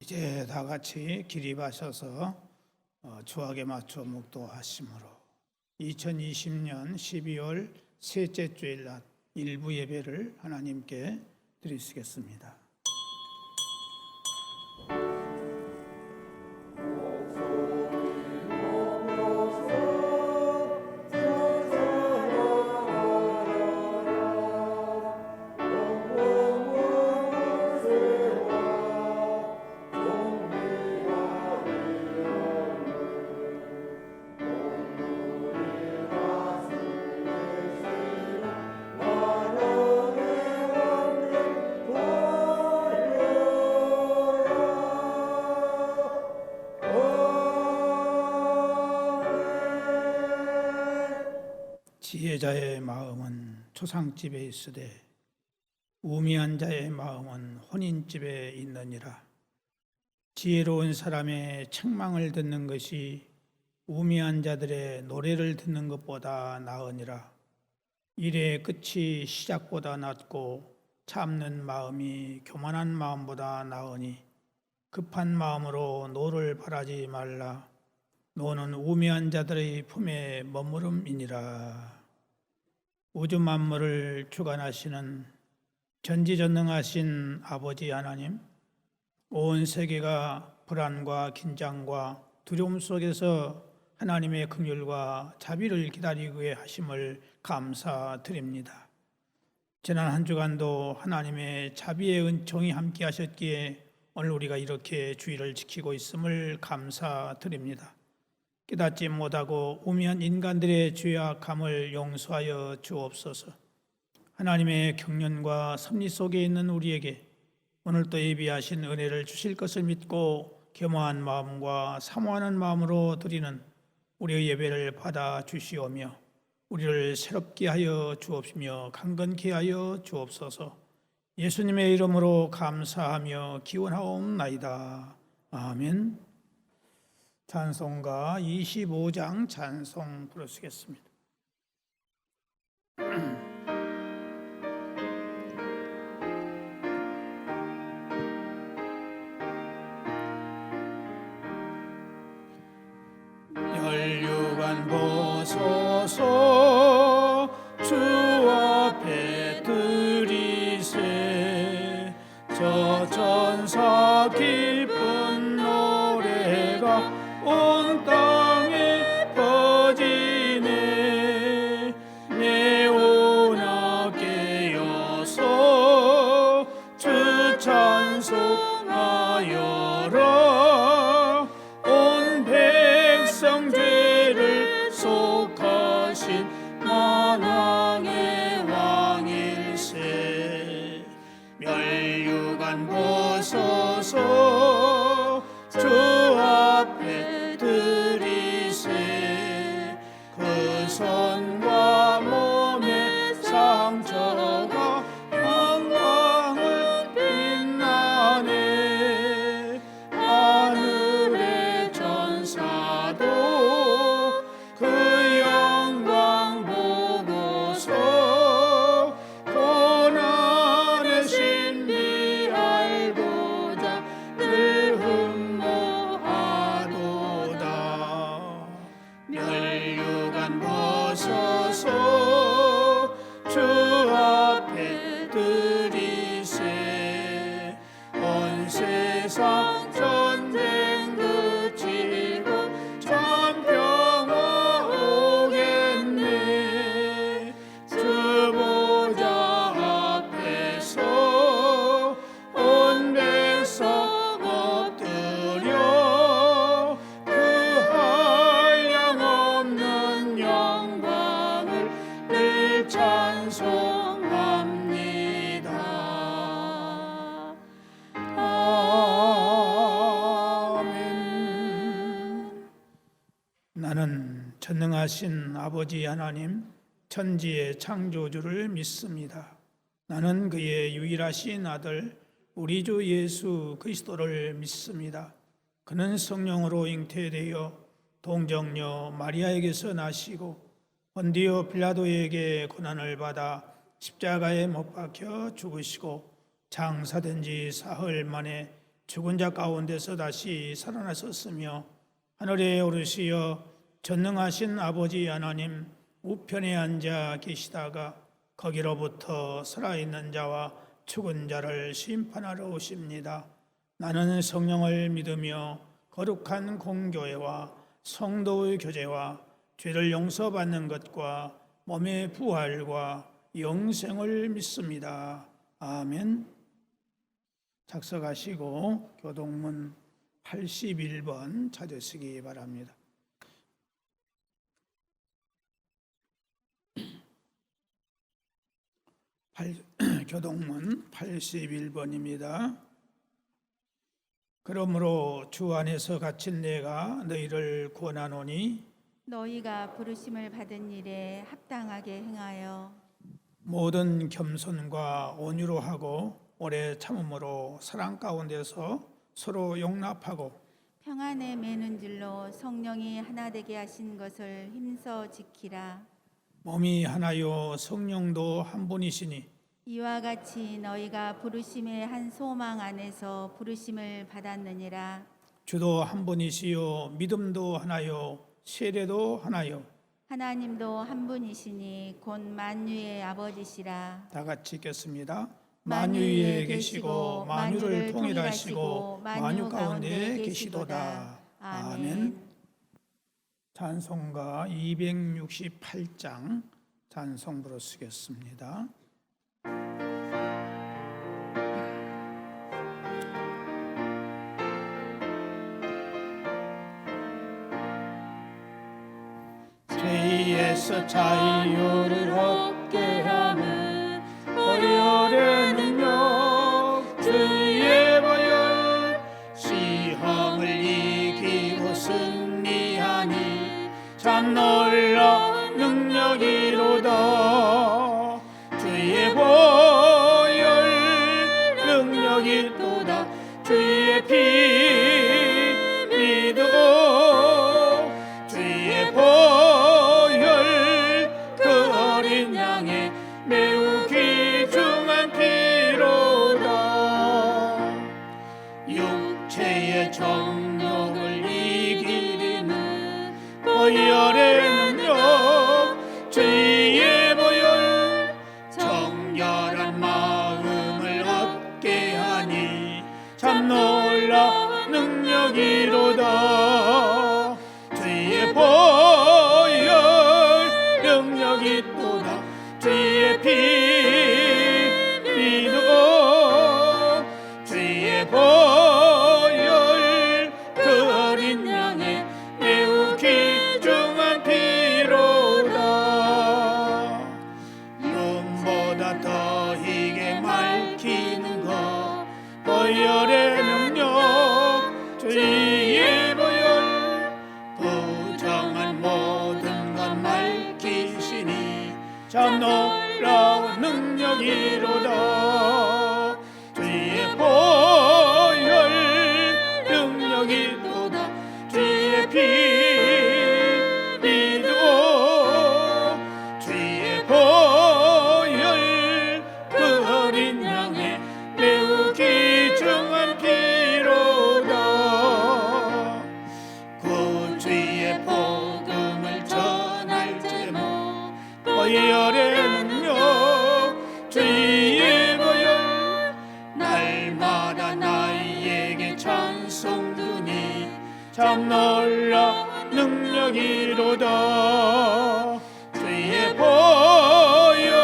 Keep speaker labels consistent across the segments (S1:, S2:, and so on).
S1: 이제 다 같이 기립하셔서 주악에 맞춰 묵도하심으로 2020년 12월 셋째 주일 낮 일부 예배를 하나님께 드리시겠습니다. 지혜자의 마음은 초상집에 있으되 우미한 자의 마음은 혼인집에 있느니라. 지혜로운 사람의 책망을 듣는 것이 우미한 자들의 노래를 듣는 것보다 나으니라. 일의 끝이 시작보다 낫고 참는 마음이 교만한 마음보다 나으니 급한 마음으로 노를 바라지 말라. 노는 우매한 자들의 품에 머무름이니라. 우주 만물을 주관하시는 전지전능하신 아버지 하나님, 온 세계가 불안과 긴장과 두려움 속에서 하나님의 긍휼과 자비를 기다리기 위해 하심을 감사드립니다. 지난 한 주간도 하나님의 자비의 은총이 함께 하셨기에 오늘 우리가 이렇게 주의를 지키고 있음을 감사드립니다. 깨닫지 못하고 우매한 인간들의 죄악함을 용서하여 주옵소서. 하나님의 경륜과 섭리 속에 있는 우리에게 오늘 또 예비하신 은혜를 주실 것을 믿고 겸허한 마음과 사모하는 마음으로 드리는 우리의 예배를 받아 주시오며 우리를 새롭게 하여 주옵시며 강건케 하여 주옵소서. 예수님의 이름으로 감사하며 기원하옵나이다. 아멘. 찬송가 25장 찬송 부르시겠습니다. 혈류관 보소서 주 앞에 드리세 저 천사 기쁜 노래가 온 땅에 퍼지네. 내 오나 깨어서 주 찬송하여라. 온 백성 죄를 속하신 만왕의 왕일세. 멸류관 보소서 주 앞에 드리세. 그 손과 몸의 상처가 영광을 빛나네. 하늘의 천사도 그 영광 보고서 고난의 신비 알고자 늘 흠모하도다. 멸류관 보소서 주 앞에 드리세. 온 세상 전쟁 그치고 참 평화 오겠네. 주 보좌 앞에서 온 백성 엎드려 그 한량없는 영광을 늘 찬송합니다. 아멘. 나는 전능하신 아버지 하나님, 천지의 창조주를 믿습니다. 나는 그의 유일하신 아들 우리 주 예수 그리스도를 믿습니다. 그는 성령으로 잉태되어 동정녀 마리아에게서 나시고 본디오 빌라도에게 고난을 받아 십자가에 못 박혀 죽으시고 장사된 지 사흘 만에 죽은 자 가운데서 다시 살아나셨으며 하늘에 오르시어 전능하신 아버지 하나님 우편에 앉아 계시다가 거기로부터 살아있는 자와 죽은 자를 심판하러 오십니다. 나는 성령을 믿으며 거룩한 공교회와 성도의 교제와 죄를 용서받는 것과 몸의 부활과 영생을 믿습니다. 아멘. 작성하시고 교동문 81번 찾으시기 바랍니다. 교동문 81번입니다. 그러므로 주 안에서 갇힌 내가 너희를 권하노니
S2: 너희가 부르심을 받은 일에 합당하게 행하여
S1: 모든 겸손과 온유로 하고 오래 참음으로 사랑 가운데서 서로 용납하고
S2: 평안에 매는 줄로 성령이 하나 되게 하신 것을 힘써 지키라.
S1: 몸이 하나요 성령도 한 분이시니
S2: 이와 같이 너희가 부르심의 한 소망 안에서 부르심을 받았느니라.
S1: 주도 한 분이시요 믿음도 하나요 세례도 하나요.
S2: 하나님도 한 분이시니 곧 만유의 아버지시라.
S1: 다 같이 읽겠습니다. 만유에 계시고 만유를 통일하시고 만유 가운데 계시도다. 아멘. 찬송가 268장 찬송부로 쓰겠습니다. 죄에서 자유를 얻게 하는 보혈의 능력 주의 보혈 시험을 이기고 승리하니 참 놀라운 능력이로다. 주의 보혈 능력이 또다. 주의 피 믿어 주의 보혈 그 어린 양의 매우 귀중한 피로다. 육체의 정욕을 이기리는 보혈의 능력 주의 보혈 정결한 마음을 얻게 하니 참 놀라운 능력이로다. 주의 보혈 능력이 또다. 주의 피 믿어 주의 보혈 그 어린 양의 매우 귀중한 피로다. 눈보다 더 희게 밝히는 것 보혈의 능력 주의 보혈 부정한 모든 것 밝히시니 참 놀라운 능력이로다. 주의 보혈 능력이 또다. 주의 피 믿어 주의 보혈 그 어린 양의 매우 귀중한 피로다. 구주의 복음을 전할 제목 보혈의 능력 주의 보혈 날마다 나에게 찬송 두니 참 놀라운 능력이로다. 주의 보혈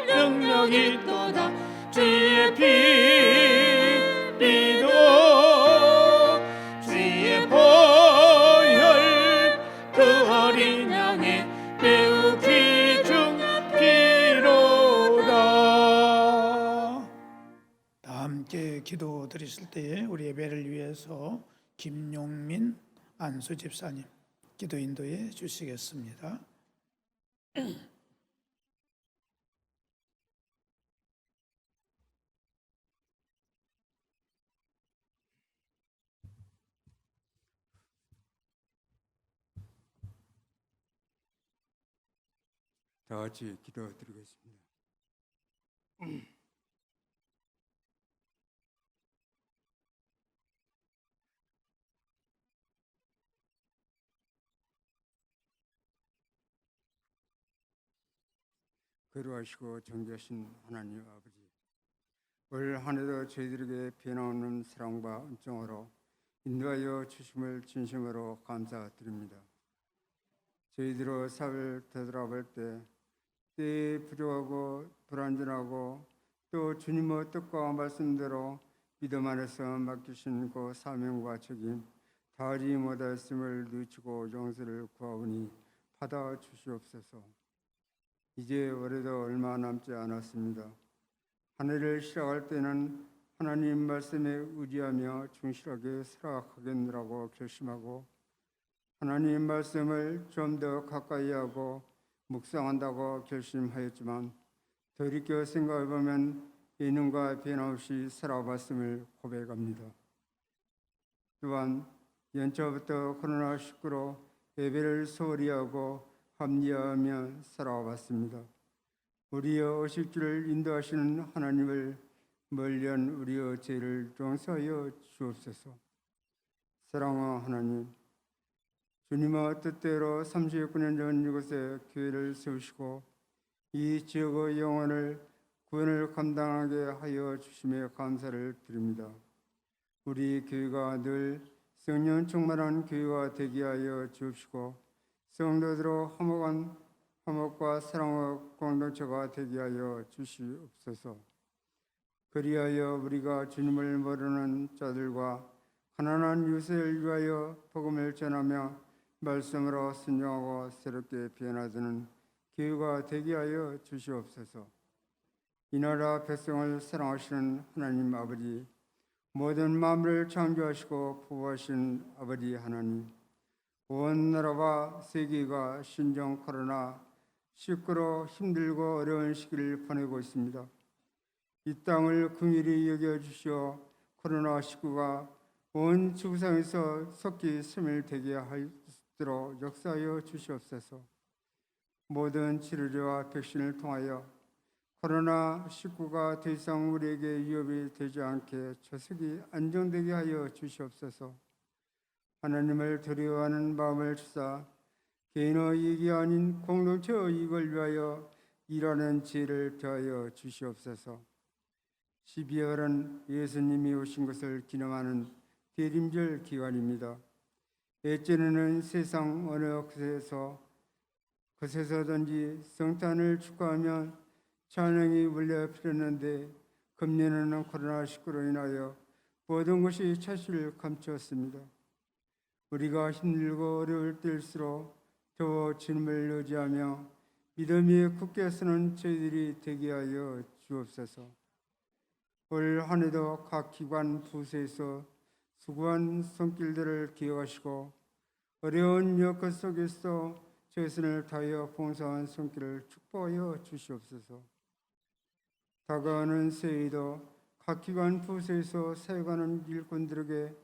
S1: 능력이 또다. 주의 피 믿어 주의 보혈 그 어린 양의 매우 귀중한 피로다. 다 함께 기도 드리실 때에 우리 예배를 위해서 김용민 안수 집사님 기도 인도해 주시겠습니다.
S3: 다 같이 기도드리겠습니다. 거룩하시고 존귀하신 하나님 아버지, 올 한해도 저희들에게 변함없는 사랑과 은총으로 인도하여 주심을 진심으로 감사드립니다. 저희들의 삶을 되돌아볼 때 때에 부족하고 불완전하고 또 주님의 뜻과 말씀대로 믿음 안에서 맡기신 그 사명과 책임 다하지 못하였음을 누치고 용서를 구하오니 받아 주시옵소서. 이제 올해도 얼마 남지 않았습니다. 한 해를 시작할 때는 하나님 말씀에 의지하며 충실하게 살아가겠노라고 결심하고 하나님 말씀을 좀 더 가까이 하고 묵상한다고 결심하였지만 돌이켜 생각해보면 예능과 변함없이 살아왔음을 고백합니다. 또한 연초부터 코로나19로 예배를 소홀히 하고 합리화하며 살아왔습니다. 우리의 의식주를 인도하시는 하나님을 멀리한 우리의 죄를 용서하여 주옵소서. 사랑하는 하나님, 주님의 뜻대로 39년 전 이곳에 교회를 세우시고 이 지역의 영혼을 구원을 감당하게 하여 주심에 감사를 드립니다. 우리 교회가 늘 성령 충만한 교회가 되게 하여 주옵시고 성도들로 화목한 화목과 사랑의 공동체가 되게 하여 주시옵소서. 그리하여 우리가 주님을 모르는 자들과 가난한 유세를 위하여 복음을 전하며 말씀으로 순종하고 새롭게 변화되는 교회가 되게 하여 주시옵소서. 이 나라 백성을 사랑하시는 하나님 아버지, 모든 마음을 창조하시고 보호하신 아버지 하나님, 온 나라와 세계가 신종 코로나19로 힘들고 어려운 시기를 보내고 있습니다. 이 땅을 긍휼히 여겨주시어 코로나19가 온 지구상에서 속히 스멸되게 할 수 있도록 역사하여 주시옵소서. 모든 치료제와 백신을 통하여 코로나19가 더 이상 우리에게 위협이 되지 않게 조속히 안정되게 하여 주시옵소서. 하나님을 두려워하는 마음을 주사 개인의 이익이 아닌 공동체의 이익을 위하여 일하는 지혜를 더하여 주시옵소서. 12월은 예수님이 오신 것을 기념하는 대림절 기간입니다. 예전에는 세상 어느 곳에서든지 성탄을 축하하며 찬양이 울려 퍼졌는데 금년에는 코로나19로 인하여 모든 것이 차질을 감추었습니다. 우리가 힘들고 어려울 때일수록 더 주님을 의지하며 믿음 위에 굳게 서는 저희들이 되게 하여 주옵소서. 올 한 해도 각 기관 부서에서 수고한 손길들을 기억하시고 어려운 여건 속에서 최선을 다하여 봉사한 손길을 축복하여 주시옵소서. 다가오는 새해에도 각 기관 부서에서 사역하는 일꾼들에게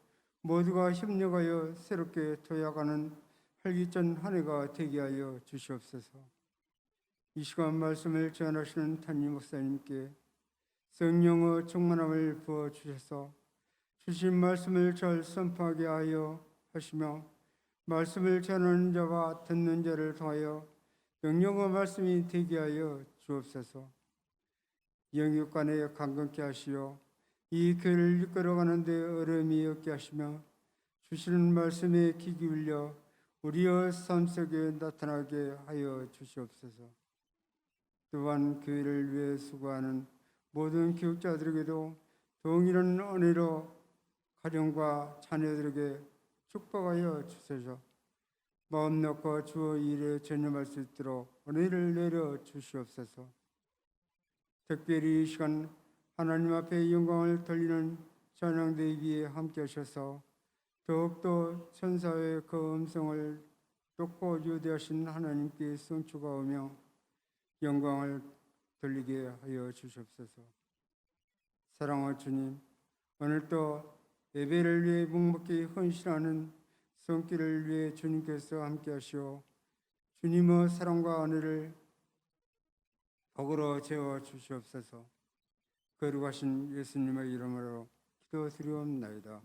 S3: 모두가 협력하여 새롭게 도약하는 활기찬 한 해가 되게 하여 주시옵소서. 이 시간 말씀을 전하시는 담임 목사님께 성령의 충만함을 부어주셔서 주신 말씀을 잘 선포하게 하여 하시며 말씀을 전하는 자와 듣는 자를 통하여 영영의 말씀이 되게 하여 주옵소서. 영육간에 강건케 하시어 이 교회를 이끌어가는 데 어려움이 없게 하시며 주시는 말씀에 귀 기울여 우리의 삶 속에 나타나게 하여 주시옵소서. 또한 교회를 위해 수고하는 모든 교육자들에게도 동일한 은혜로 가정과 자녀들에게 축복하여 주소서. 마음 놓고 주의 일에 전념할 수 있도록 은혜를 내려 주시옵소서. 특별히 이 시간 하나님 앞에 영광을 돌리는 찬양대기에 함께 하셔서 더욱더 천사의 그 음성을 듣고 유대하신 하나님께 성취가오며 영광을 돌리게 하여 주시옵소서. 사랑하는 주님, 오늘도 예배를 위해 묵묵히 헌신하는 손길을 위해 주님께서 함께 하시오 주님의 사랑과 은혜를 복으로 채워 주시옵소서. 거룩하신 예수님의 이름으로 기도드리옵나이다.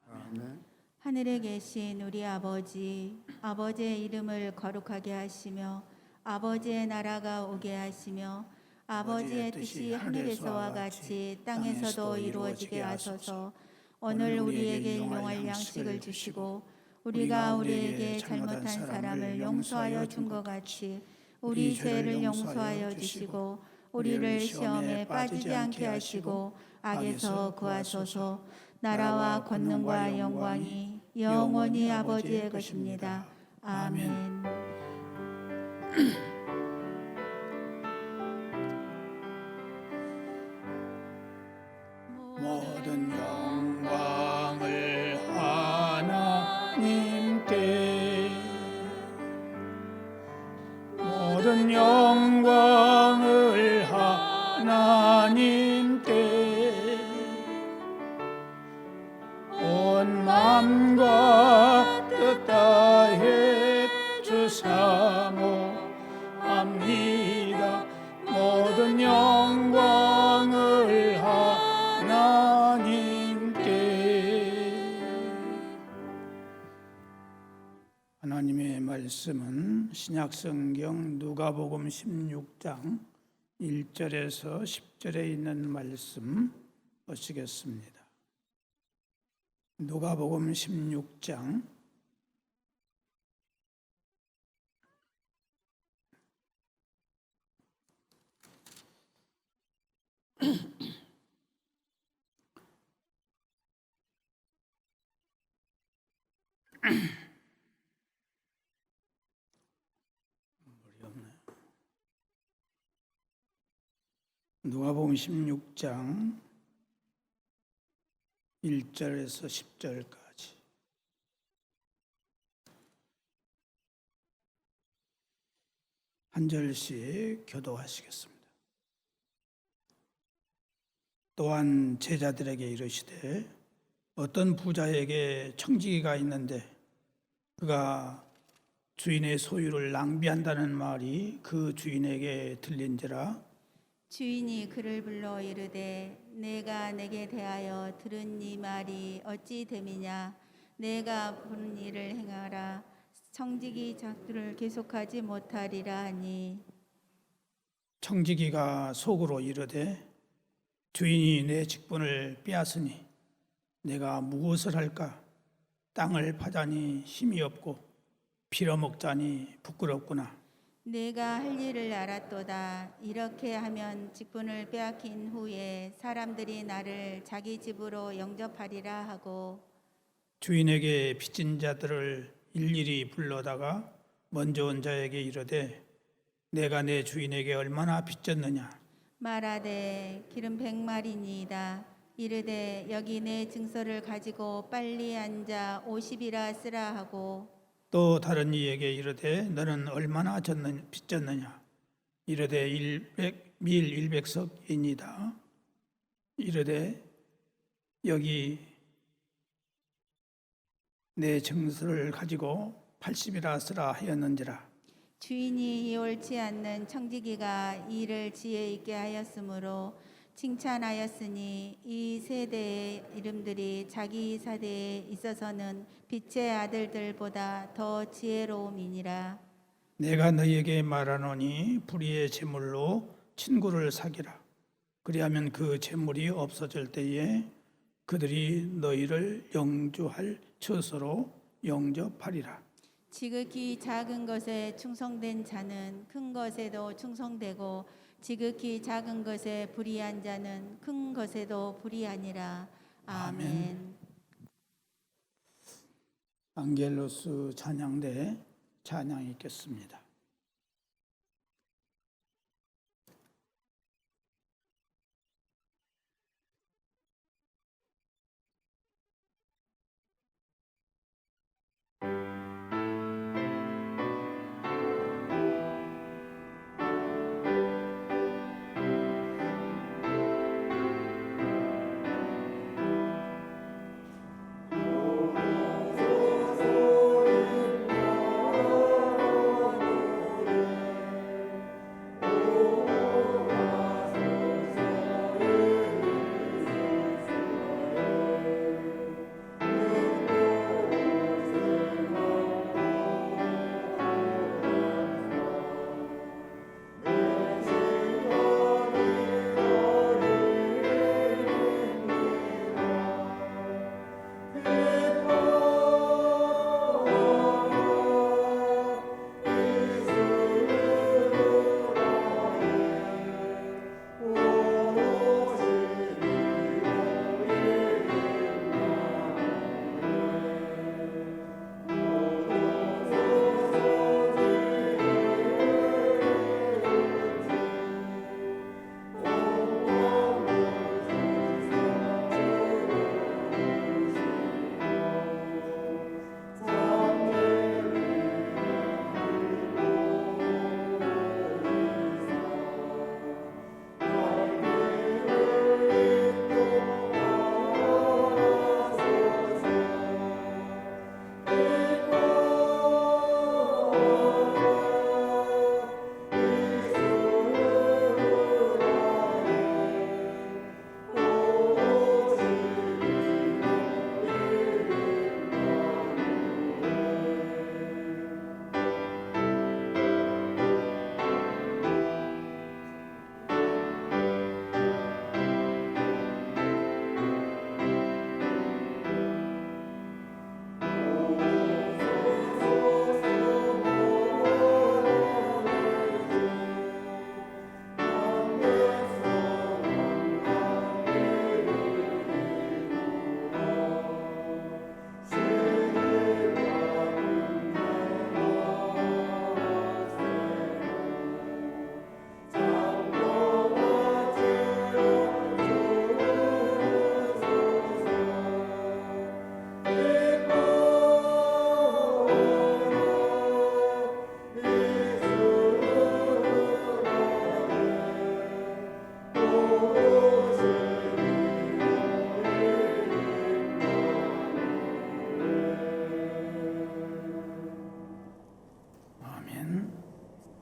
S3: 아멘.
S2: 하늘에 계신 우리 아버지, 아버지의 이름을 거룩하게 하시며 아버지의 나라가 오게 하시며 아버지의 뜻이 하늘에서와 같이 땅에서도 이루어지게 하소서. 오늘 우리에게 일용할 양식을 주시고 우리가 우리에게 잘못한 사람을 용서하여 준 것 같이 우리 죄를 용서하여 주시고 우리를 시험에 빠지지 않게 하시고 악에서 구하소서. 나라와 권능과 영광이 영원히 아버지의 것입니다. 아멘.
S1: 모든 영광을 하나님께, 모든 영광을 하나님께, 온 마음과 뜻 다해 주사모합니다. 모든 영광을 하나님께. 하나님의 말씀은 신약성경 누가복음 16장 1절에서 10절에 있는 말씀 보시겠습니다. 누가복음 16장 1절에서 10절까지 한 절씩 교도하시겠습니다. 또한 제자들에게 이르시되 어떤 부자에게 청지기가 있는데 그가 주인의 소유를 낭비한다는 말이 그 주인에게 들린지라.
S2: 주인이 그를 불러 이르되 내가 내게 대하여 들은 네 말이 어찌 됨이냐. 내가 본 일을 행하라. 청지기 작두를 계속하지 못하리라 하니.
S1: 청지기가 속으로 이르되 주인이 내 직분을 빼앗으니 내가 무엇을 할까? 땅을 파자니 힘이 없고 빌어먹자니 부끄럽구나.
S2: 내가 할 일을 알았도다. 이렇게 하면 직분을 빼앗긴 후에 사람들이 나를 자기 집으로 영접하리라 하고.
S1: 주인에게 빚진 자들을 일일이 불러다가 먼저 온 자에게 이르되 내가 내 주인에게 얼마나 빚졌느냐.
S2: 말하되 기름 100마리니이다. 이르되 여기 내 증서를 가지고 빨리 앉아 50이라 쓰라 하고.
S1: 또 다른 이에게 이르되 너는 얼마나 빚졌느냐. 이르되 밀 100석이니이다. 이르되 여기 내 증서를 가지고 80이라 쓰라 하였는지라.
S2: 주인이 옳지 않는 청지기가 이를 지혜 있게 하였으므로 칭찬하였으니 이 세대의 이름들이 자기 사대에 있어서는 빛의 아들들보다 더 지혜로움이니라.
S1: 내가 너희에게 말하노니 불의의 재물로 친구를 사귀라. 그리하면 그 재물이 없어질 때에 그들이 너희를 영주할 처소로 영접하리라.
S2: 지극히 작은 것에 충성된 자는 큰 것에도 충성되고 지극히 작은 것에 불의한 자는 큰 것에도 불의하니라. 아멘.
S1: 안겔로스 찬양대 찬양이 있겠습니다.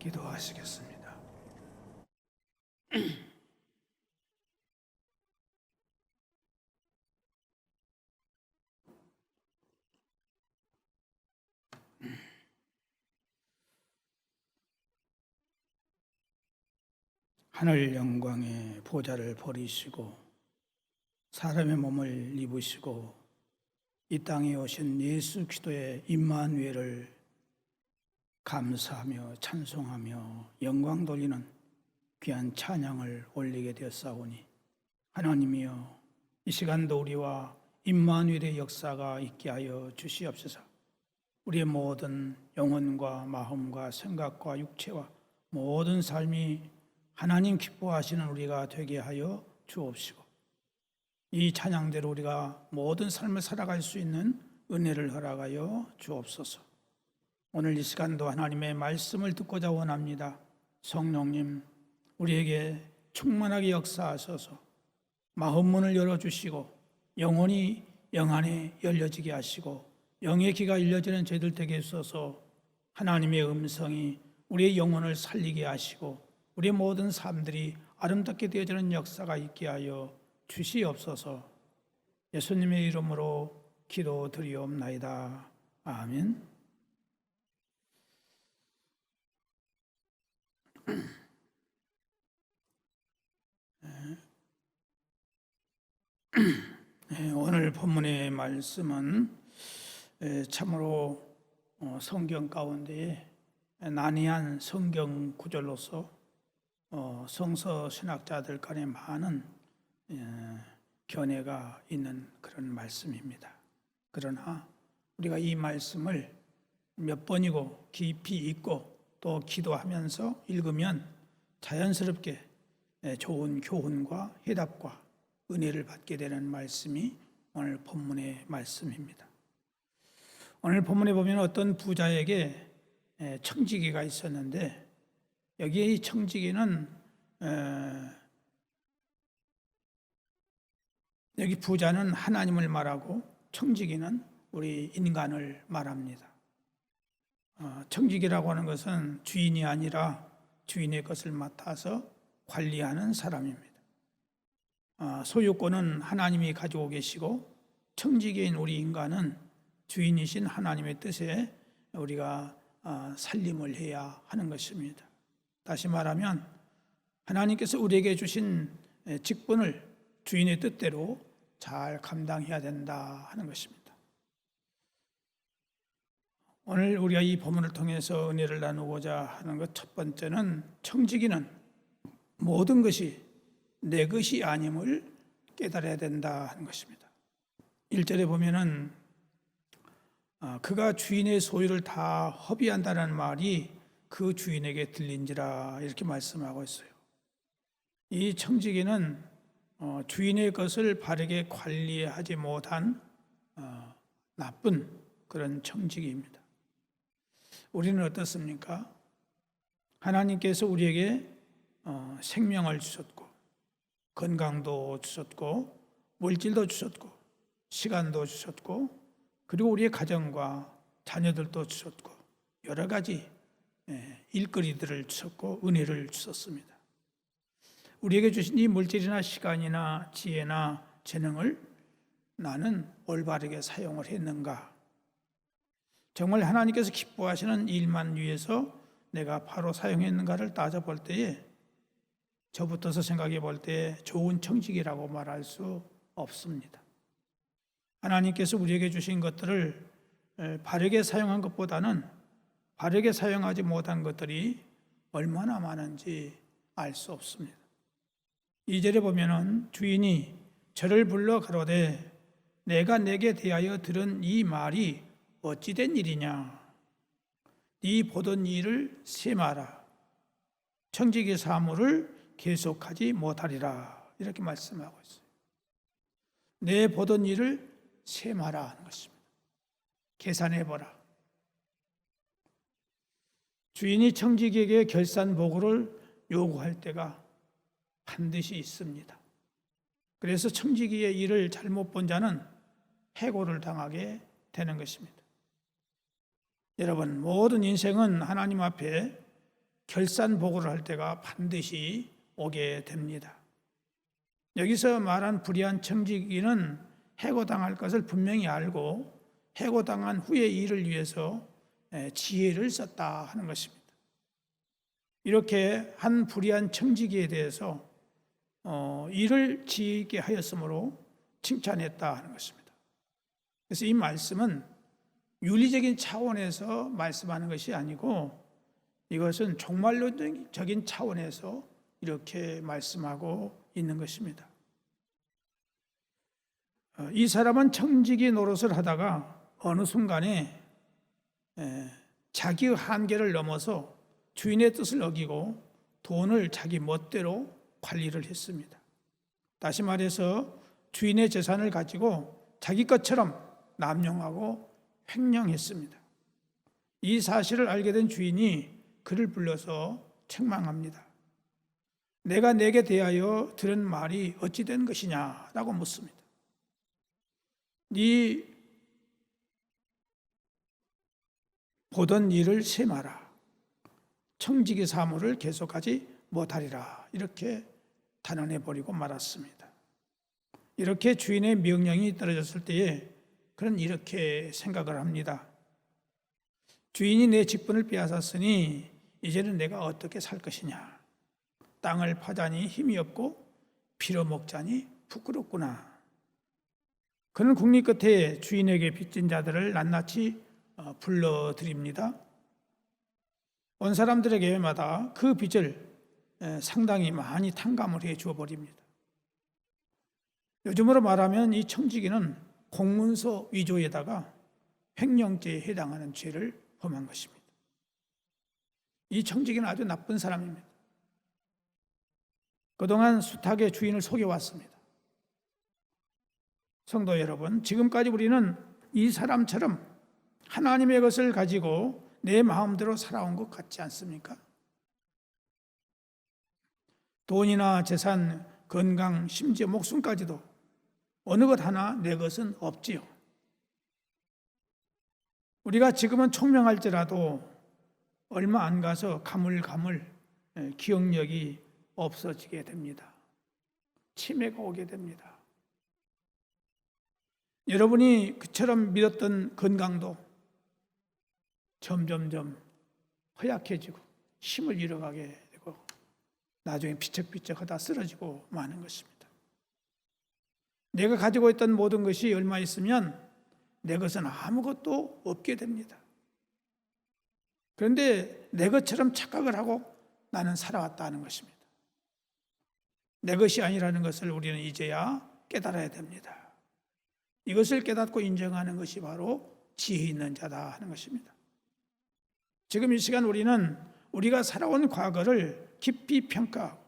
S1: 기도하시겠습니다. 하늘 영광의 보좌를 버리시고 사람의 몸을 입으시고 이 땅에 오신 예수 그리스도의 임마누엘을 감사하며 찬송하며 영광 돌리는 귀한 찬양을 올리게 되었사오니 하나님이여 이 시간도 우리와 임마누엘의 역사가 있게 하여 주시옵소서. 우리의 모든 영혼과 마음과 생각과 육체와 모든 삶이 하나님 기뻐하시는 우리가 되게 하여 주옵시고 이 찬양대로 우리가 모든 삶을 살아갈 수 있는 은혜를 허락하여 주옵소서. 오늘 이 시간도 하나님의 말씀을 듣고자 원합니다. 성령님 우리에게 충만하게 역사하셔서 마음 문을 열어주시고 영혼이 영 안에 열려지게 하시고 영의 귀가 열려지는 저희들 되게 있어서 하나님의 음성이 우리의 영혼을 살리게 하시고 우리의 모든 삶들이 아름답게 되어지는 역사가 있게 하여 주시옵소서. 예수님의 이름으로 기도드리옵나이다. 아멘. 오늘 본문의 말씀은 참으로 성경 가운데 난해한 성경 구절로서 성서 신학자들 간에 많은 견해가 있는 그런 말씀입니다. 그러나 우리가 이 말씀을 몇 번이고 깊이 읽고 또 기도하면서 읽으면 자연스럽게 좋은 교훈과 해답과 은혜를 받게 되는 말씀이 오늘 본문의 말씀입니다. 오늘 본문에 보면 어떤 부자에게 청지기가 있었는데 여기에 이 청지기는 여기 부자는 하나님을 말하고 청지기는 우리 인간을 말합니다. 청지기라고 하는 것은 주인이 아니라 주인의 것을 맡아서 관리하는 사람입니다. 소유권은 하나님이 가지고 계시고 청지기인 우리 인간은 주인이신 하나님의 뜻에 우리가 살림을 해야 하는 것입니다. 다시 말하면 하나님께서 우리에게 주신 직분을 주인의 뜻대로 잘 감당해야 된다 하는 것입니다. 오늘 우리가 이 본문을 통해서 은혜를 나누고자 하는 것 첫 번째는 청지기는 모든 것이 내 것이 아님을 깨달아야 된다 하는 것입니다. 1절에 보면은 그가 주인의 소유를 다 허비한다는 말이 그 주인에게 들린지라 이렇게 말씀하고 있어요. 이 청지기는 주인의 것을 바르게 관리하지 못한 나쁜 그런 청지기입니다. 우리는 어떻습니까? 하나님께서 우리에게 생명을 주셨고 건강도 주셨고 물질도 주셨고 시간도 주셨고 그리고 우리의 가정과 자녀들도 주셨고 여러 가지 일거리들을 주셨고 은혜를 주셨습니다. 우리에게 주신 이 물질이나 시간이나 지혜나 재능을 나는 올바르게 사용을 했는가? 정말 하나님께서 기뻐하시는 일만 위해서 내가 바로 사용했는가를 따져볼 때에 저부터서 생각해 볼 때 좋은 청지기라고 말할 수 없습니다. 하나님께서 우리에게 주신 것들을 바르게 사용한 것보다는 바르게 사용하지 못한 것들이 얼마나 많은지 알 수 없습니다. 2절에 보면은 주인이 저를 불러 가로되 내가 내게 대하여 들은 이 말이 어찌 된 일이냐? 네 보던 일을 셈하라. 청지기 사물을 계속하지 못하리라. 이렇게 말씀하고 있어요. 내 보던 일을 셈하라 하는 것입니다. 계산해보라. 주인이 청지기에게 결산 보고를 요구할 때가 반드시 있습니다. 그래서 청지기의 일을 잘못 본 자는 해고를 당하게 되는 것입니다. 여러분, 모든 인생은 하나님 앞에 결산보고를 할 때가 반드시 오게 됩니다. 여기서 말한 불의한 청지기는 해고당할 것을 분명히 알고 해고당한 후의 일을 위해서 지혜를 썼다 하는 것입니다. 이렇게 한 불의한 청지기에 대해서 일을 지혜 있게 하였으므로 칭찬했다 하는 것입니다. 그래서 이 말씀은 윤리적인 차원에서 말씀하는 것이 아니고 이것은 종말론적인 차원에서 이렇게 말씀하고 있는 것입니다. 이 사람은 청지기 노릇을 하다가 어느 순간에 자기의 한계를 넘어서 주인의 뜻을 어기고 돈을 자기 멋대로 관리를 했습니다. 다시 말해서 주인의 재산을 가지고 자기 것처럼 남용하고 횡령했습니다. 이 사실을 알게 된 주인이 그를 불러서 책망합니다. 내가 내게 대하여 들은 말이 어찌 된 것이냐라고 묻습니다. 네 보던 일을 셈하라. 청지기 사무를 계속하지 못하리라. 이렇게 단언해버리고 말았습니다. 이렇게 주인의 명령이 떨어졌을 때에 그는 이렇게 생각을 합니다. 주인이 내 직분을 빼앗았으니 이제는 내가 어떻게 살 것이냐. 땅을 파자니 힘이 없고 빌어먹자니 부끄럽구나. 그는 국리 끝에 주인에게 빚진 자들을 낱낱이 불러드립니다. 온 사람들에게마다 그 빚을 상당히 많이 탕감을 해 주어버립니다. 요즘으로 말하면 이 청지기는 공문서 위조에다가 횡령죄에 해당하는 죄를 범한 것입니다. 이 청지기는 아주 나쁜 사람입니다. 그동안 숱하게 주인을 속여왔습니다. 성도 여러분, 지금까지 우리는 이 사람처럼 하나님의 것을 가지고 내 마음대로 살아온 것 같지 않습니까? 돈이나 재산, 건강, 심지어 목숨까지도 어느 것 하나 내 것은 없지요. 우리가 지금은 총명할지라도 얼마 안 가서 가물가물 기억력이 없어지게 됩니다. 치매가 오게 됩니다. 여러분이 그처럼 믿었던 건강도 점점점 허약해지고 힘을 잃어가게 되고 나중에 비척비척하다 쓰러지고 마는 것입니다. 내가 가지고 있던 모든 것이 얼마 있으면 내 것은 아무것도 없게 됩니다. 그런데 내 것처럼 착각을 하고 나는 살아왔다는 것입니다. 내 것이 아니라는 것을 우리는 이제야 깨달아야 됩니다. 이것을 깨닫고 인정하는 것이 바로 지혜 있는 자다 하는 것입니다. 지금 이 시간 우리는 우리가 살아온 과거를 깊이 평가하고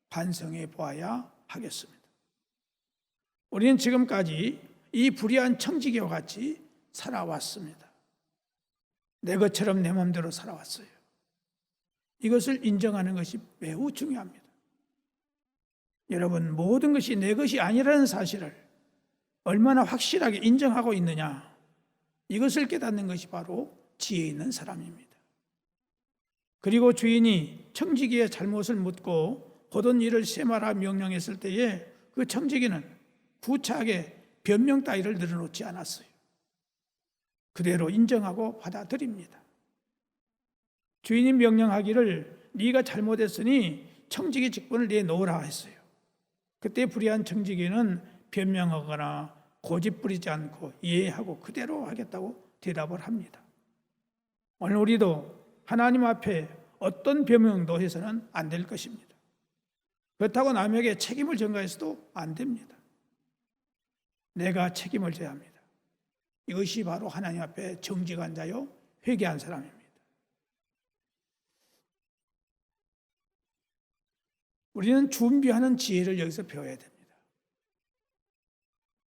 S1: 반성해 보아야 하겠습니다. 우리는 지금까지 이 불의한 청지기와 같이 살아왔습니다. 내 것처럼 내 마음대로 살아왔어요. 이것을 인정하는 것이 매우 중요합니다. 여러분, 모든 것이 내 것이 아니라는 사실을 얼마나 확실하게 인정하고 있느냐, 이것을 깨닫는 것이 바로 지혜 있는 사람입니다. 그리고 주인이 청지기의 잘못을 묻고 보던 일을 셈하라 명령했을 때에 그 청지기는 구차하게 변명 따위를 늘어놓지 않았어요. 그대로 인정하고 받아들입니다. 주인이 명령하기를 네가 잘못했으니 청지기 직분을 내놓으라 했어요. 그때 불의한 청지기는 변명하거나 고집 부리지 않고 이해하고 그대로 하겠다고 대답을 합니다. 오늘 우리도 하나님 앞에 어떤 변명도 해서는 안 될 것입니다. 그렇다고 남에게 책임을 전가해서도 안 됩니다. 내가 책임을 져야 합니다. 이것이 바로 하나님 앞에 정직한 자요 회개한 사람입니다. 우리는 준비하는 지혜를 여기서 배워야 됩니다.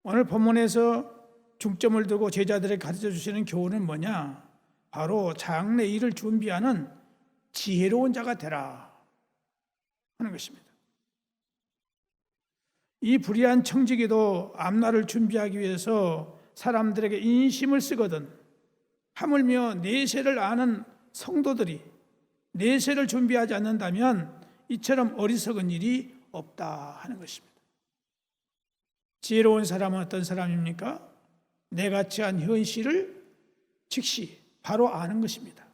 S1: 오늘 본문에서 중점을 두고 제자들에게 가르쳐 주시는 교훈은 뭐냐? 바로 장래 일을 준비하는 지혜로운 자가 되라 하는 것입니다. 이 불의한 청지기도 앞날을 준비하기 위해서 사람들에게 인심을 쓰거든 하물며 내세를 아는 성도들이 내세를 준비하지 않는다면 이처럼 어리석은 일이 없다 하는 것입니다. 지혜로운 사람은 어떤 사람입니까? 내가 처한 현실을 즉시 바로 아는 것입니다.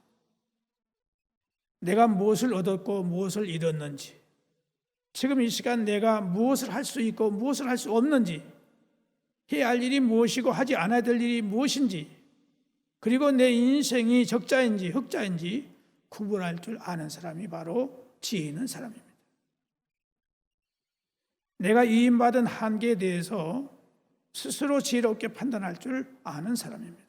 S1: 내가 무엇을 얻었고 무엇을 잃었는지, 지금 이 시간 내가 무엇을 할 수 있고 무엇을 할 수 없는지, 해야 할 일이 무엇이고 하지 않아야 될 일이 무엇인지, 그리고 내 인생이 적자인지 흑자인지 구분할 줄 아는 사람이 바로 지혜 있는 사람입니다. 내가 이임받은 한계에 대해서 스스로 지혜롭게 판단할 줄 아는 사람입니다.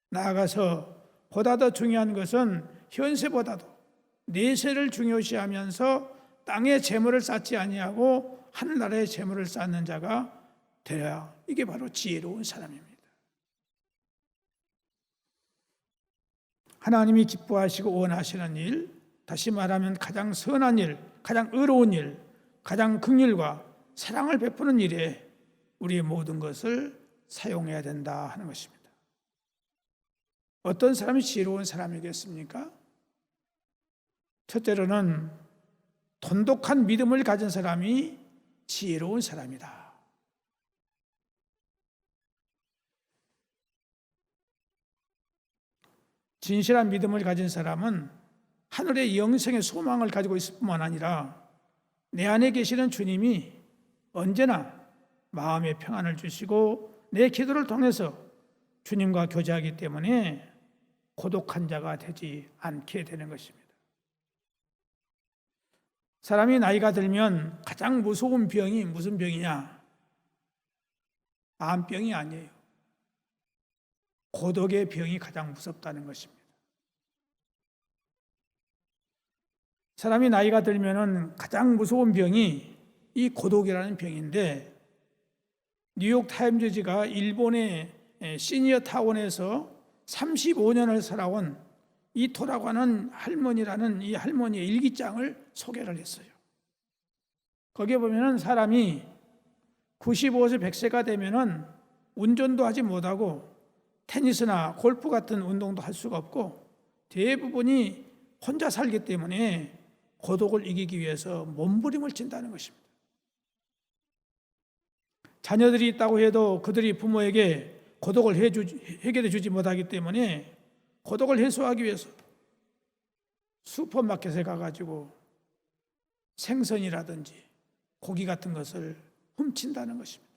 S1: 나아가서 보다 더 중요한 것은 현세보다도 내세를 중요시하면서 땅에 재물을 쌓지 아니하고 하늘나라에 재물을 쌓는 자가 되어야, 이게 바로 지혜로운 사람입니다. 하나님이 기뻐하시고 원하시는 일, 다시 말하면 가장 선한 일, 가장 의로운 일, 가장 긍휼과 사랑을 베푸는 일에 우리의 모든 것을 사용해야 된다 하는 것입니다. 어떤 사람이 지혜로운 사람이겠습니까? 첫째로는 돈독한 믿음을 가진 사람이 지혜로운 사람이다. 진실한 믿음을 가진 사람은 하늘의 영생의 소망을 가지고 있을 뿐만 아니라 내 안에 계시는 주님이 언제나 마음의 평안을 주시고 내 기도를 통해서 주님과 교제하기 때문에 고독한 자가 되지 않게 되는 것입니다. 사람이 나이가 들면 가장 무서운 병이 무슨 병이냐? 암병이 아니에요. 고독의 병이 가장 무섭다는 것입니다. 사람이 나이가 들면 가장 무서운 병이 이 고독이라는 병인데, 뉴욕 타임즈지가 일본의 시니어 타운에서 35년을 살아온 이토라고 하는 할머니라는 이 할머니의 일기장을 소개를 했어요. 거기에 보면은 사람이 95세 100세가 되면은 운전도 하지 못하고 테니스나 골프 같은 운동도 할 수가 없고 대부분이 혼자 살기 때문에 고독을 이기기 위해서 몸부림을 친다는 것입니다. 자녀들이 있다고 해도 그들이 부모에게 고독을 해결해 주지 못하기 때문에 고독을 해소하기 위해서 슈퍼마켓에 가가지고 생선이라든지 고기 같은 것을 훔친다는 것입니다.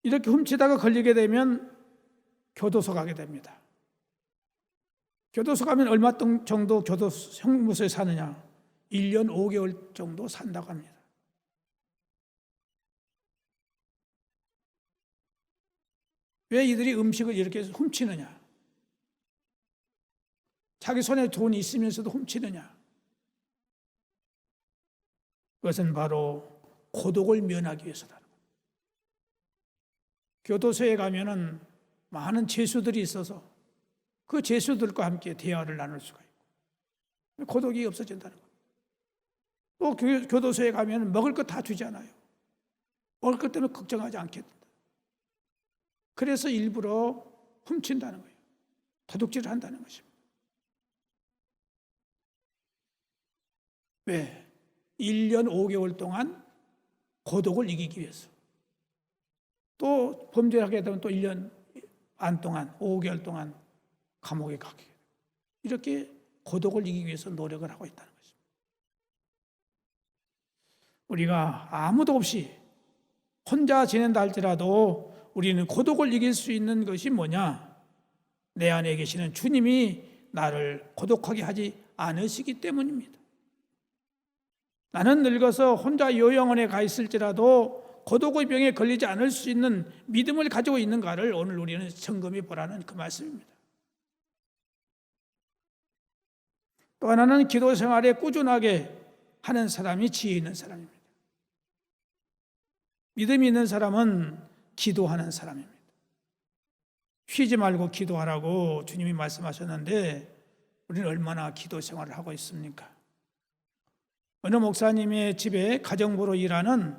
S1: 이렇게 훔치다가 걸리게 되면 교도소 가게 됩니다. 교도소 가면 얼마 정도 교도소 형무소에 사느냐? 1년 5개월 정도 산다고 합니다. 왜 이들이 음식을 이렇게 훔치느냐? 자기 손에 돈이 있으면서도 훔치느냐? 그것은 바로 고독을 면하기 위해서다. 교도소에 가면은 많은 죄수들이 있어서 그 죄수들과 함께 대화를 나눌 수가 있고 고독이 없어진다는 거예요. 또 교도소에 가면 먹을 것 다 주잖아요. 먹을 것 때문에 걱정하지 않게 된다. 그래서 일부러 훔친다는 거예요. 도둑질을 한다는 것입니다. 왜? 1년 5개월 동안 고독을 이기기 위해서. 또 범죄를 하게 되면 또 1년 안 동안 5개월 동안 감옥에 가게 돼요. 이렇게 고독을 이기기 위해서 노력을 하고 있다는 것입니다. 우리가 아무도 없이 혼자 지낸다 할지라도 우리는 고독을 이길 수 있는 것이 뭐냐? 내 안에 계시는 주님이 나를 고독하게 하지 않으시기 때문입니다. 나는 늙어서 혼자 요양원에 가 있을지라도 고독의 병에 걸리지 않을 수 있는 믿음을 가지고 있는가를 오늘 우리는 점검해 보라는 그 말씀입니다. 또 하나는 기도 생활에 꾸준하게 하는 사람이 지혜 있는 사람입니다. 믿음이 있는 사람은 기도하는 사람입니다. 쉬지 말고 기도하라고 주님이 말씀하셨는데 우리는 얼마나 기도 생활을 하고 있습니까? 어느 목사님의 집에 가정부로 일하는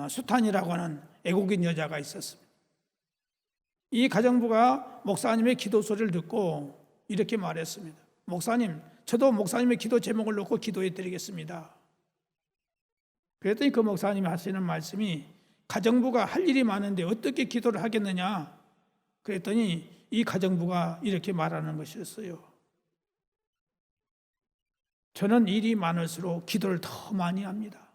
S1: 수탄이라고 하는 애국인 여자가 있었습니다. 이 가정부가 목사님의 기도 소리를 듣고 이렇게 말했습니다. 목사님, 저도 목사님의 기도 제목을 놓고 기도해 드리겠습니다. 그랬더니 그 목사님이 하시는 말씀이 가정부가 할 일이 많은데 어떻게 기도를 하겠느냐? 그랬더니 이 가정부가 이렇게 말하는 것이었어요. 저는 일이 많을수록 기도를 더 많이 합니다.